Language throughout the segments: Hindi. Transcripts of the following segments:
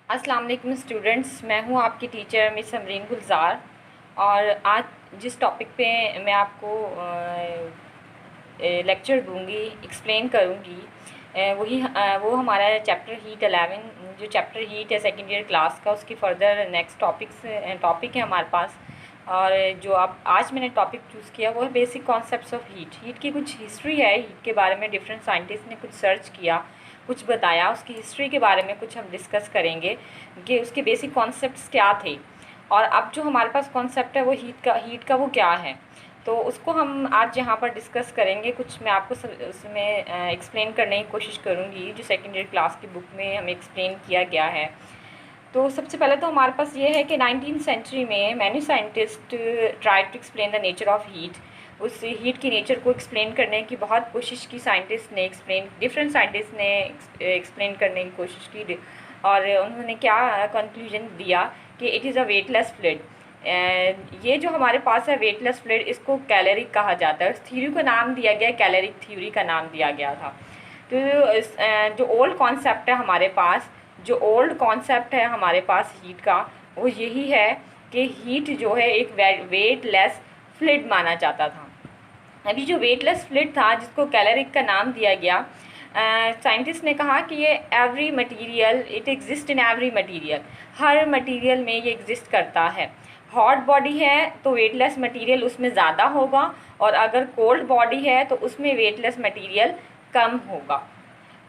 अस्सलाम वालेकुम स्टूडेंट्स, मैं हूँ आपकी टीचर मिस समरीन गुलज़ार। और आज जिस टॉपिक पे मैं आपको लेक्चर दूँगी, एक्सप्लेन करूँगी, वो हमारा चैप्टर हीट 11, जो चैप्टर हीट है सेकेंड ईयर क्लास का, उसकी फर्दर नेक्स्ट टॉपिक है हमारे पास। और जो आप आज मैंने टॉपिक चूज़ किया वो है basic concepts of heat. Heat की कुछ हिस्ट्री है, हीट के बारे में डिफरेंट साइंटिस्ट ने कुछ सर्च किया, कुछ बताया, उसकी हिस्ट्री के बारे में कुछ हम डिस्कस करेंगे कि उसके बेसिक कॉन्सेप्ट्स क्या थे। और अब जो हमारे पास कॉन्सेप्ट है वो हीट का वो क्या है, तो उसको हम आज यहाँ पर डिस्कस करेंगे। कुछ मैं आपको उसमें एक्सप्लेन करने की कोशिश करूँगी जो सेकेंड ईयर क्लास की बुक में हमें एक्सप्लेन किया गया है। तो सबसे पहले तो हमारे पास ये है कि 19th सेंचुरी में many scientist try to explain the nature of heat. उस हीट की नेचर को एक्सप्लेन करने की बहुत कोशिश की साइंटिस्ट ने, डिफरेंट साइंटिस्ट ने एक्सप्लेन करने की कोशिश की। और उन्होंने क्या कंक्लूजन दिया कि it is a weightless fluid. ये जो हमारे पास है वेटलेस फ्लूइड, इसको कैलोरिक कहा जाता है। उस थ्योरी को नाम दिया गया, कैलोरिक थ्योरी का नाम दिया गया था। तो जो ओल्ड कॉन्सेप्ट है हमारे पास, जो ओल्ड कॉन्सेप्ट है हमारे पास हीट का, वो यही है कि हीट जो है एक वेटलेस फ्लूइड माना जाता था। अभी जो वेटलेस फ्लूइड था जिसको कैलोरिक का नाम दिया गया, साइंटिस्ट ने कहा कि ये every material, it exist in every material, her material में ये एग्जिस्ट करता है। हॉट बॉडी है तो वेटलेस मटेरियल उसमें ज़्यादा होगा, और अगर कोल्ड बॉडी है तो उसमें वेटलेस मटेरियल कम होगा।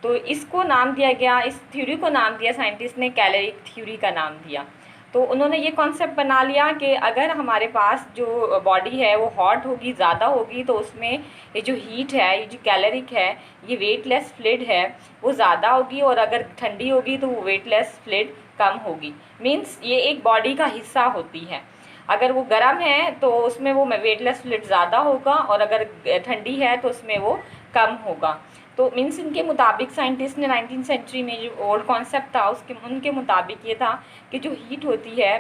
तो इसको नाम दिया गया, इस थ्योरी को नाम दिया साइंटिस्ट ने, कैलोरिक थ्योरी का नाम दिया। तो उन्होंने ये कॉन्सेप्ट बना लिया कि अगर हमारे पास जो बॉडी है वो हॉट होगी, ज़्यादा होगी, तो उसमें ये जो हीट है, ये जो कैलोरिक है, ये वेटलेस फ्लूइड है, वो ज़्यादा होगी, और अगर ठंडी होगी तो वो वेटलेस फ्लूइड कम होगी। मीन्स ये एक बॉडी का हिस्सा होती है। अगर वो गर्म है तो उसमें वो वेटलेस फ्लूइड ज़्यादा होगा, और अगर ठंडी है तो उसमें वो कम होगा। तो मीन्स इनके मुताबिक साइंटिस्ट ने 19th सेंचुरी में जो ओल्ड कॉन्सेप्ट था उनके मुताबिक ये था कि जो हीट होती है,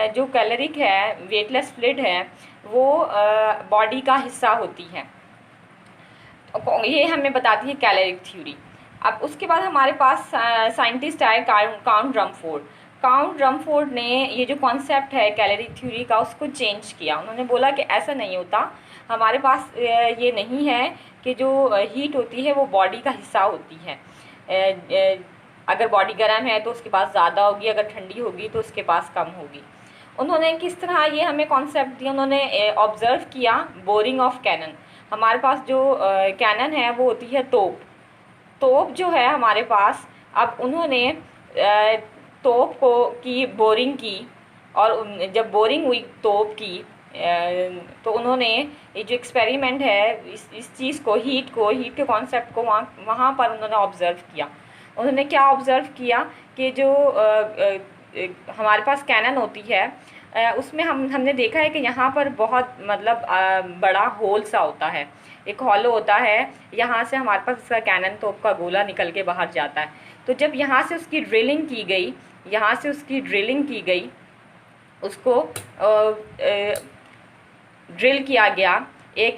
जो कैलोरिक है, वेटलेस फ्लूइड है, वो बॉडी का हिस्सा होती है। ये हमें बताती है कैलोरिक थ्योरी। अब उसके बाद हमारे पास साइंटिस्ट आए काउंट रमफोर्ड। काउंट रमफोर्ड ने ये जो कॉन्सेप्ट है कैलोरिक थ्योरी का, उसको चेंज किया। उन्होंने बोला कि ऐसा नहीं होता, हमारे पास ये नहीं है कि जो हीट होती है वो बॉडी का हिस्सा होती है। अगर बॉडी गर्म है तो उसके पास ज़्यादा होगी, अगर ठंडी होगी तो उसके पास कम होगी। उन्होंने किस तरह ये हमें कॉन्सेप्ट दिया, उन्होंने ऑब्ज़र्व किया बोरिंग ऑफ कैनन। हमारे पास जो कैनन है वो होती है तोप जो है हमारे पास। अब उन्होंने तोप की बोरिंग की, और जब बोरिंग हुई तोप की, तो उन्होंने ये जो एक्सपेरिमेंट है, इस चीज़ को, हीट के कॉन्सेप्ट को वहाँ पर उन्होंने ऑब्ज़र्व किया। उन्होंने क्या ऑब्ज़र्व किया कि जो हमारे पास कैनन होती है, उसमें हमने देखा है कि यहाँ पर बहुत मतलब बड़ा होल सा होता है, एक हॉलो होता है। यहाँ से हमारे पास इसका कैनन तोप का गोला निकल के बाहर जाता है। तो जब यहाँ से उसकी ड्रिलिंग की गई, उसको ड्रिल किया गया एक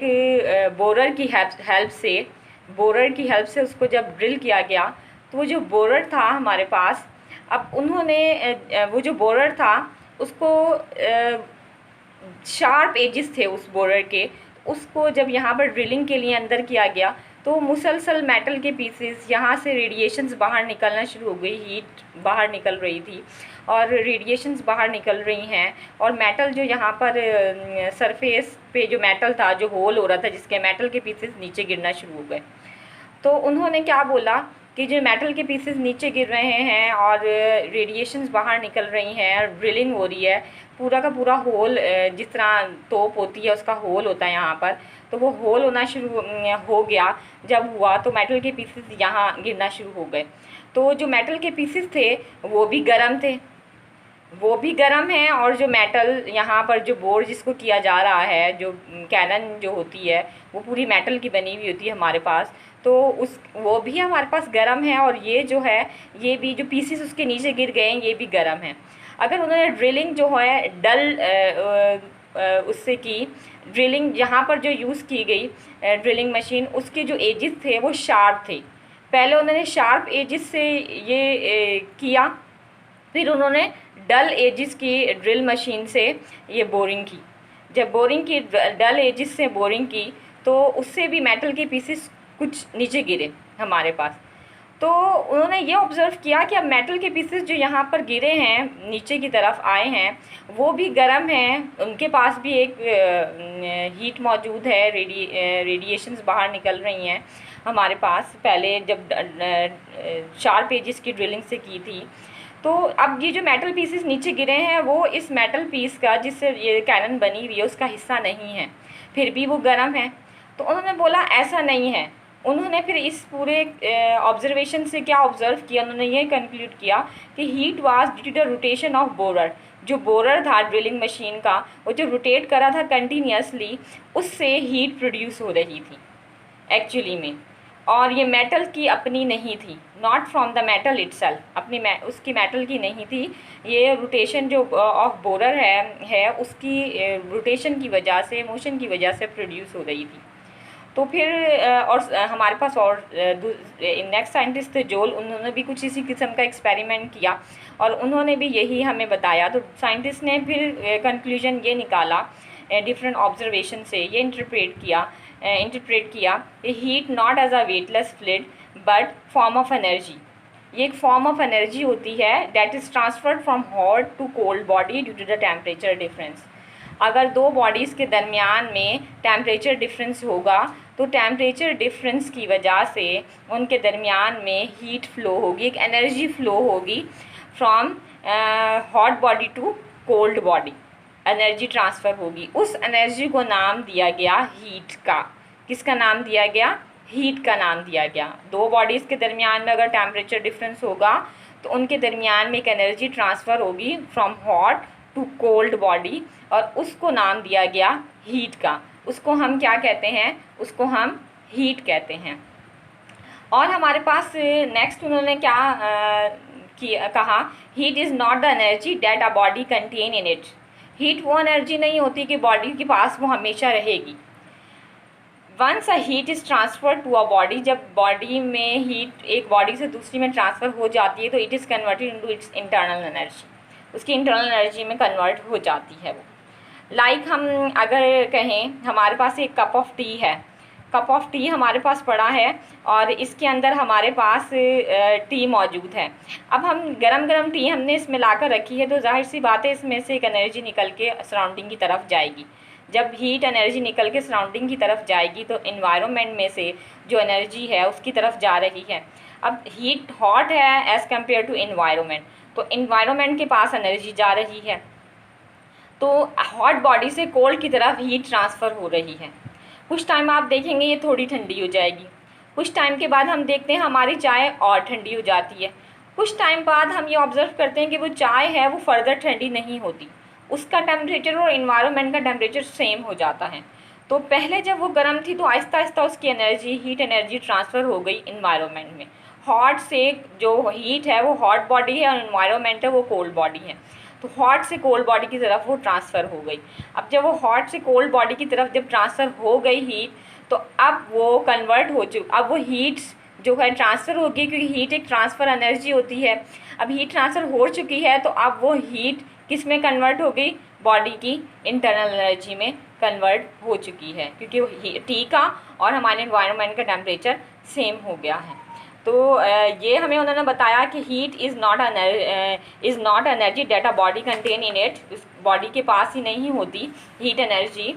बोरर की हेल्प से उसको जब ड्रिल किया गया, तो वो जो बोरर था हमारे पास, अब उन्होंने वो जो बोरर था उसको शार्प एजेस थे उस बोरर के, उसको जब यहाँ पर ड्रिलिंग के लिए अंदर किया गया, तो मुसलसल मेटल के पीसेस, यहाँ से रेडिएशंस बाहर निकलना शुरू हो गई, हीट बाहर निकल रही थी और रेडिएशंस बाहर निकल रही हैं। और मेटल जो यहाँ पर सरफेस पे जो मेटल था, जो होल हो रहा था, जिसके मेटल के पीसेस नीचे गिरना शुरू हो गए। तो उन्होंने क्या बोला कि जो मेटल के पीसेस नीचे गिर रहे हैं और रेडिएशंस बाहर निकल रही हैं और ड्रिलिंग हो रही है, पूरा का पूरा होल, जिस तरह तोप होती है उसका होल होता है यहाँ पर, तो वो होल होना शुरू हो गया। जब हुआ तो मेटल के पीसेस यहाँ गिरना शुरू हो गए। तो जो मेटल के पीसेस थे वो भी गर्म हैं, और जो मेटल यहाँ पर जो बोर जिसको किया जा रहा है, जो कैनन जो होती है, वो पूरी मेटल की बनी हुई होती है हमारे पास, तो वो भी हमारे पास गर्म है। और ये जो है, ये भी जो पीसेस उसके नीचे गिर गए हैं, ये भी गर्म है। अगर उन्होंने ड्रिलिंग जो है उससे की, ड्रिलिंग यहाँ पर जो यूज़ की गई ड्रिलिंग मशीन, उसके जो एजेस थे वो शार्प थे। पहले उन्होंने शार्प एजेस से ये किया, फिर उन्होंने डल एजिस की ड्रिल मशीन से ये बोरिंग की। जब बोरिंग की, डल एजिस से बोरिंग की, तो उससे भी मेटल के पीसेस कुछ नीचे गिरे हमारे पास। तो उन्होंने ये ऑब्ज़र्व किया कि अब मेटल के पीसेस जो यहाँ पर गिरे हैं, नीचे की तरफ आए हैं, वो भी गर्म हैं, उनके पास भी एक हीट मौजूद है, रेडिएशंस बाहर निकल रही हैं हमारे पास। पहले जब शार्प एजिस की ड्रिलिंग से की थी, तो अब ये जो मेटल पीसेस नीचे गिरे हैं, वो इस मेटल पीस का, जिससे ये कैनन बनी हुई है, उसका हिस्सा नहीं है, फिर भी वो गर्म है। तो उन्होंने बोला ऐसा नहीं है। उन्होंने फिर इस पूरे ऑब्जर्वेशन से क्या ऑब्ज़र्व किया, उन्होंने ये कंक्लूड किया कि heat was due to the rotation of borer. जो बोरर था ड्रिलिंग मशीन का, वो जो रोटेट कर रहा था कंटिन्यूसली, उससे हीट प्रोड्यूस हो रही थी एक्चुअली में। और ये मेटल की अपनी नहीं थी, not from the metal itself, अपनी उसकी मेटल की नहीं थी। ये रोटेशन जो ऑफ बोरर है उसकी रोटेशन की वजह से, मोशन की वजह से प्रोड्यूस हो रही थी। तो फिर और हमारे पास और नेक्स्ट साइंटिस्ट थे जोल, उन्होंने भी कुछ इसी किस्म का एक्सपेरिमेंट किया और उन्होंने भी यही हमें बताया। तो साइंटिस्ट ने फिर कंक्लूजन ये निकाला डिफरेंट ऑब्जर्वेशन से, ये इंटरप्रेट किया कि heat not as a weightless fluid but form of energy. ये एक फॉर्म ऑफ एनर्जी होती है that is transferred from hot to cold body due to the temperature difference. अगर दो बॉडीज़ के दरमियान में टेम्परेचर डिफरेंस होगा, तो टेम्परेचर डिफरेंस की वजह से उनके दरमियान में हीट फ्लो होगी, एक एनर्जी फ्लो होगी from hot body to cold body, energy transfer होगी। उस एनर्जी को नाम दिया गया हीट का। किसका नाम दिया गया? हीट का नाम दिया गया। दो बॉडीज़ के दरमियान में अगर टेम्परेचर डिफरेंस होगा, तो उनके दरमियान में एक एनर्जी ट्रांसफ़र होगी from hot to cold body, और उसको नाम दिया गया हीट का। उसको हम क्या कहते हैं? उसको हम हीट कहते हैं। और हमारे पास नेक्स्ट उन्होंने क्या कहा, heat is not the energy that a body contain in it. Heat वो एनर्जी नहीं होती कि बॉडी के पास वो हमेशा रहेगी। Once a heat is transfer to a body, जब बॉडी में हीट एक बॉडी से दूसरी में ट्रांसफ़र हो जाती है, तो it is converted into its internal energy, उसकी इंटरनल एनर्जी में कन्वर्ट हो जाती है वो। लाइक हम अगर कहें, हमारे पास एक कप ऑफ टी है, कप ऑफ टी हमारे पास पड़ा है और इसके अंदर हमारे पास टी मौजूद है। अब हम गरम गरम टी हमने इसमें लाकर रखी है, तो जाहिर सी बात है इसमें से एक एनर्जी निकल के सराउंडिंग की तरफ जाएगी। जब हीट एनर्जी निकल के सराउंडिंग की तरफ जाएगी, तो इन्वायरमेंट में से जो एनर्जी है उसकी तरफ जा रही है। अब हीट हॉट है एज़ कम्पेयर टू इन्वायरमेंट, तो इन्वायरमेंट के पास एनर्जी जा रही है, तो हॉट बॉडी से कोल्ड की तरफ हीट ट्रांसफ़र हो रही है। कुछ टाइम आप देखेंगे ये थोड़ी ठंडी हो जाएगी, कुछ टाइम के बाद हम देखते हैं हमारी चाय और ठंडी हो जाती है। कुछ टाइम बाद हम ये ऑब्ज़र्व करते हैं कि वो चाय है वो फर्दर ठंडी नहीं होती, उसका टेम्परेचर और इन्वायरमेंट का टेम्परेचर सेम हो जाता है। तो पहले जब वो गर्म थी, तो आहिस्ता आहिस्ता उसकी एनर्जी, हीट एनर्जी ट्रांसफ़र हो गई इन्वायरमेंट में। हॉट से जो हीट है वो हॉट बॉडी है और इन्वायरमेंट है वो कोल्ड बॉडी है, तो हॉट से कोल्ड बॉडी की तरफ वो ट्रांसफ़र हो गई। अब जब वो हॉट से कोल्ड बॉडी की तरफ जब ट्रांसफ़र हो गई हीट, तो अब वो कन्वर्ट हो अब वो हीट जो है ट्रांसफ़र होगी, क्योंकि हीट एक ट्रांसफ़र एनर्जी होती है। अब हीट ट्रांसफ़र हो चुकी है, तो अब वो हीट किस में कन्वर्ट हो गई? बॉडी की इंटरनल एनर्जी में कन्वर्ट हो चुकी है, क्योंकि वो टी का और हमारे एनवायरनमेंट का टेम्परेचर सेम हो गया है। तो ये हमें उन्होंने बताया कि heat is not energy date a body contain in it. इस बॉडी के पास ही नहीं होती हीट एनर्जी,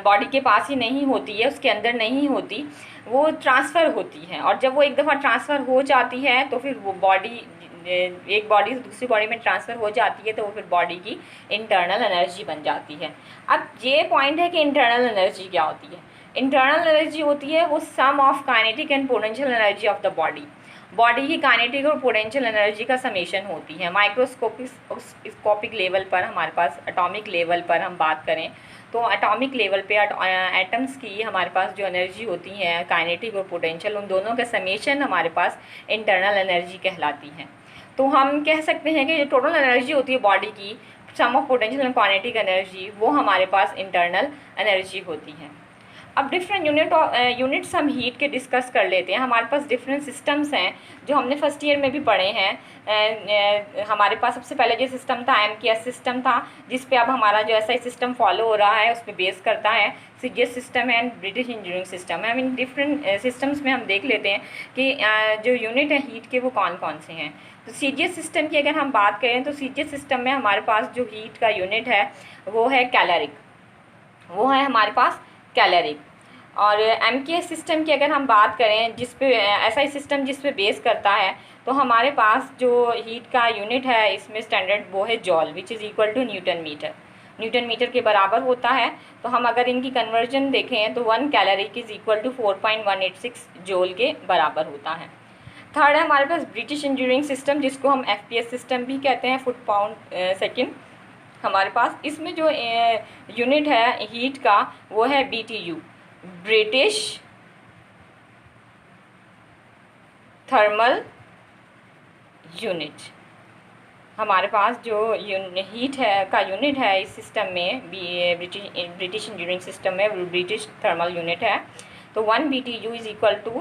बॉडी के पास ही नहीं होती है, उसके अंदर नहीं होती, वो ट्रांसफ़र होती है। और जब वो एक दफ़ा ट्रांसफ़र हो जाती है, तो फिर वो बॉडी एक बॉडी से दूसरी बॉडी में ट्रांसफ़र हो जाती है, तो वो फिर बॉडी की इंटरनल एनर्जी बन जाती है। अब ये पॉइंट है कि इंटरनल एनर्जी क्या होती है। इंटरनल एनर्जी होती है वो sum of kinetic and potential energy of the body. Body की काइनेटिक और पोटेंशियल एनर्जी का समेशन होती है। माइक्रोस्कोपिक लेवल पर, हमारे पास एटॉमिक लेवल पर हम बात करें, तो एटॉमिक लेवल पे एटम्स की हमारे पास जो एनर्जी होती है, काइनेटिक और पोटेंशियल, उन दोनों का समेशन हमारे पास इंटरनल एनर्जी कहलाती है। तो हम कह सकते हैं कि जो टोटल एनर्जी होती है बॉडी की, sum of potential and kinetic energy, वो हमारे पास इंटरनल एनर्जी होती है। अब डिफरेंट यूनिट्स हम हीट के डिस्कस कर लेते हैं। हमारे पास डिफरेंट सिस्टम्स हैं जो हमने फर्स्ट ईयर में भी पढ़े हैं। हमारे पास सबसे पहले जो सिस्टम था MKS सिस्टम था, जिस पे अब हमारा जो SI सिस्टम फॉलो हो रहा है उस पर बेस करता है। CGS सिस्टम है एंड ब्रिटिश इंजीनियरिंग सिस्टम है। हम इन डिफरेंट सिस्टम्स में हम देख लेते हैं कि जो यूनिट है हीट के वो कौन कौन से हैं। तो CGS सिस्टम की अगर हम बात करें तो CGS सिस्टम में हमारे पास जो हीट का यूनिट है वो है कैलोरिक, वो है हमारे पास कैलोरिक। और MKS सिस्टम की अगर हम बात करें, जिस पे SI सिस्टम जिस पे बेस करता है, तो हमारे पास जो हीट का यूनिट है इसमें स्टैंडर्ड वो है joule, which is equal to newton metre, newton metre के बराबर होता है। तो हम अगर इनकी कन्वर्जन देखें तो 1 caloric is equal to 4.186 joule के बराबर होता है। थर्ड है हमारे पास ब्रिटिश इंजीनियरिंग सिस्टम, जिसको हम FPS सिस्टम भी कहते हैं, फुट पाउंड सेकेंड। हमारे पास इसमें जो यूनिट है हीट का वो है BTU, ब्रिटिश थर्मल यूनिट। हमारे पास जो हीट है का यूनिट है इस सिस्टम में, ब्रिटिश इंजीनियरिंग सिस्टम में ब्रिटिश थर्मल यूनिट है। तो 1 BTU is equal to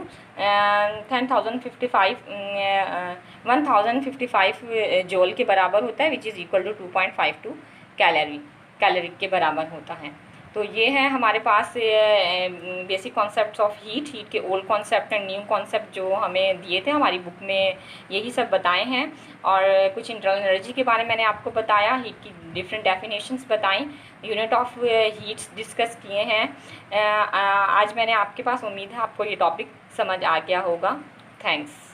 1055 joule के बराबर होता है, which is equal to 2.52 calorie के बराबर होता है। तो ये है हमारे पास बेसिक कॉन्सेप्ट्स ऑफ हीट के old concept and new concept जो हमें दिए थे हमारी बुक में, यही सब बताए हैं। और कुछ इंटरनल एनर्जी के बारे में मैंने आपको बताया, हीट की डिफरेंट डेफिनेशंस बताई, यूनिट ऑफ हीट्स डिस्कस किए हैं। आज मैंने आपके पास, उम्मीद है आपको ये टॉपिक समझ आ गया होगा। थैंक्स।